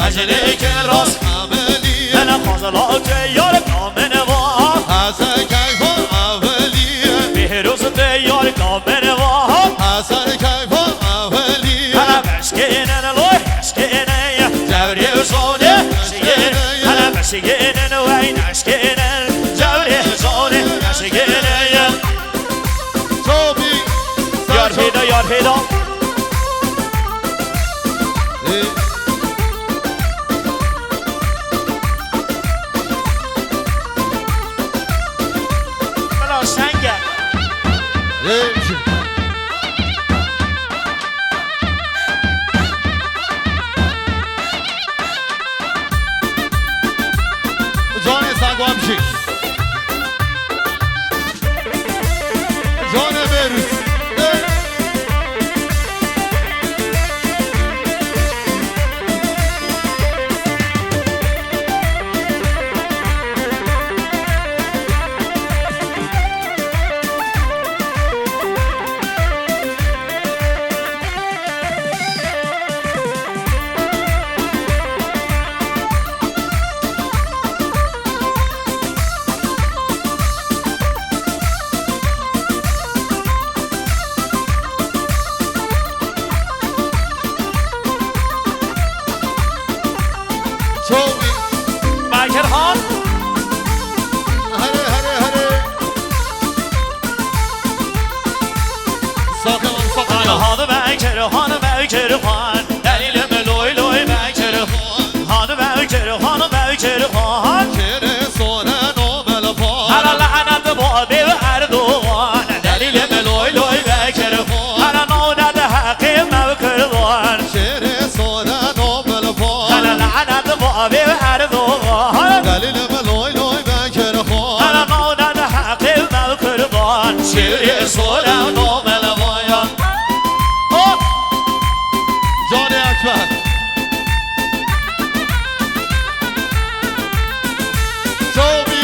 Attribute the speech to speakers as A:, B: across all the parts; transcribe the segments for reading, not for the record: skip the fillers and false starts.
A: مجلی که راست
B: اولیه
A: انا خازلات یار کامن وا
B: حسن کیفان اولیه
A: بهروز یار کامن وا
B: حسن کیفان اولیه
A: انا مشکینن لوی مشکینن جوری زونه شگین انا مشکینن وای نشکینن جوری زونه نشکینن
B: توبی
A: یار هیدا یار هیدا بلا سنگه
B: جان سنگو همشی جان بروز توبی
A: مکر خان
B: هره هره هره ساقم ساقم
A: هانو مکر خان دلیل ملوی لوی مکر خان هانو مکر خان
B: کره سونه نومل پان
A: هر لعنت بابی و اردوان دلیل ملوی لوی مکر خان هر نونت حقی مکر خان
B: کره سونه نومل
A: هر
B: پان
A: لعنت بابی و اردوان
B: دلیل ملوی لوی بکر خان
A: هر نونت حقی مکر خان شیری سورم نومل وایان
B: جان اکبر توبی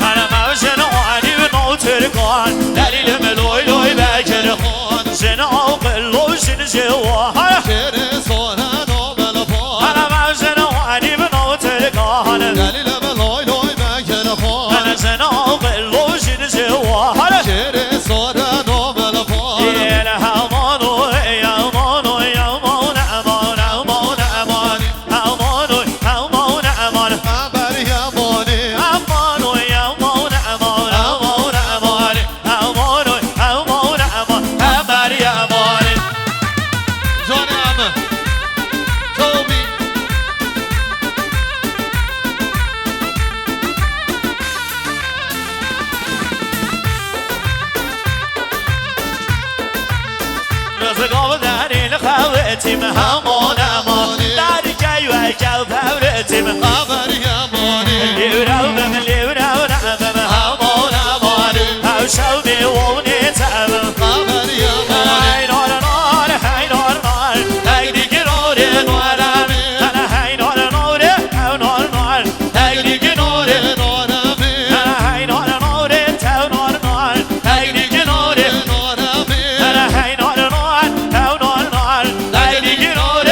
A: هر موزن آنی و نوتر کن دلیل ملوی لوی بکر خان زن آقل و زن زوان
B: کره سونه نومل پان
A: هر موزن آنی و نوتر کن
B: دلیل ملوی لوی بکر خان
A: هر زن آقل و زن زوان
B: کره سونه نومل پان
A: یل همانو یمانو یمان امان امان امان امانو امان امان
B: ابر یمانی
A: امانو یمان امان امان امان امانو امان امان امر یمان
B: جان امه توبی
A: رزقاب دارین خواتیم همان امان در کی و کو فورتیم
B: ابر یمانی
A: لیورو بم لیورو نبم همان امان او شو میونه تبم
B: ابر یمانی
A: های نار نار های نار نار های دیگه نار نارم های نار نار او نار نار های دیگه نار
B: نارمی
A: های نار نار تو نار نار های دیگه نار
B: نارمی
A: های نار نار او نار نار های دیگه نار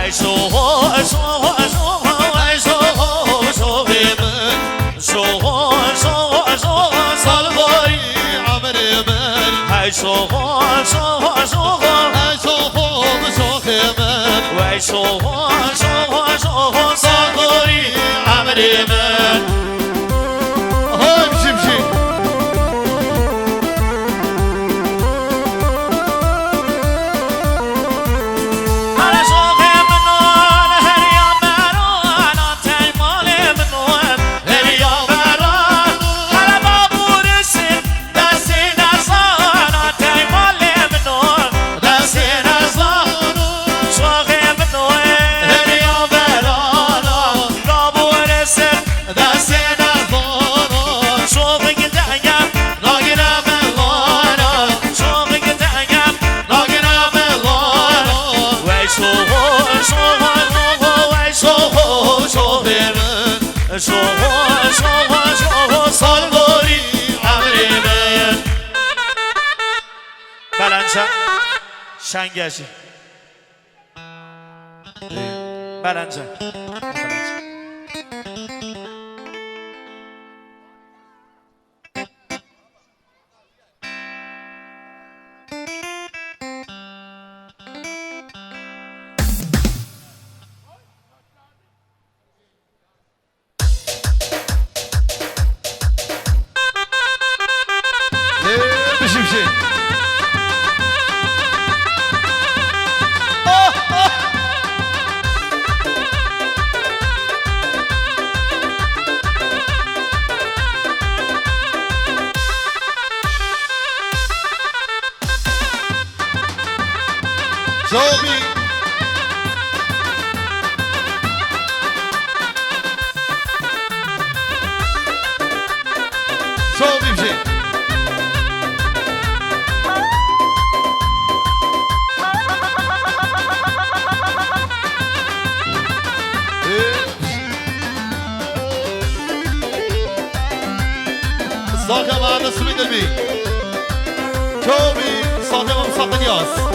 A: ای سوها سوها سوها ای سوها سوها سوها سوها سوها سالواری
B: عمر من
A: ای سوها سوها سوها
B: ای سوها سوها من
A: و ای سوها سوها سوها سالواری عمر من
B: های بشی بشی
A: هر سوق منون هر یا مرون آتای مال منون هر یا مرون هر بابور سن دست نزان آتای مال منون دست نزان سوق منون هر یا مرون بابور سن دست نزان سوق گدایم لاگرم لان سوق گدایم لاگرم لان وای سوها سوها سوها وای سوها سوها سوها سوها سوها سالواری عمر من بلنچه شنگشی بلنچه
B: بشی بشی شوقی شوقی بشی صاحب هذا سويد البي شوقي صاحب مصطفى الياس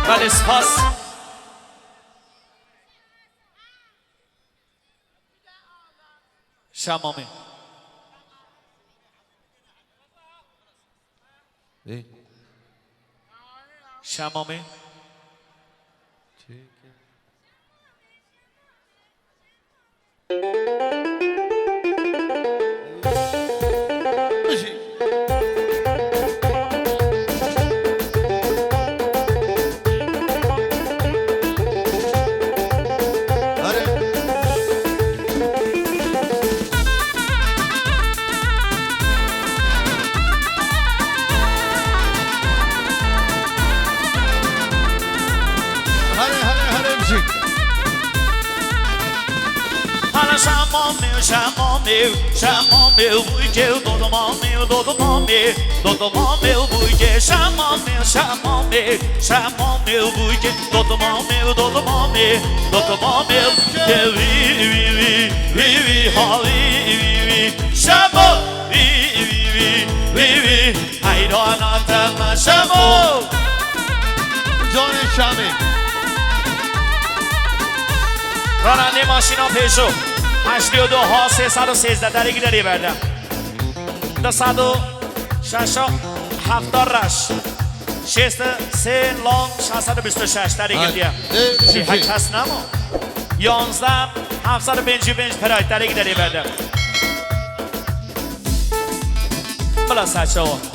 A: بله سپاس شمامه شمامه Chamam meu buique, todo mal meu buique, chamam meu buique, todo mal meu vi, chamam, vi, I don't know chamam,
B: جان شامی
A: راننده ماشینا پیشو 82 ها 313 درگی داری بردم 270 رش 63 لانگ 626 درگی دیم چی حک هست نمو 11 755 پراید درگی داری بردم بلا سچه ها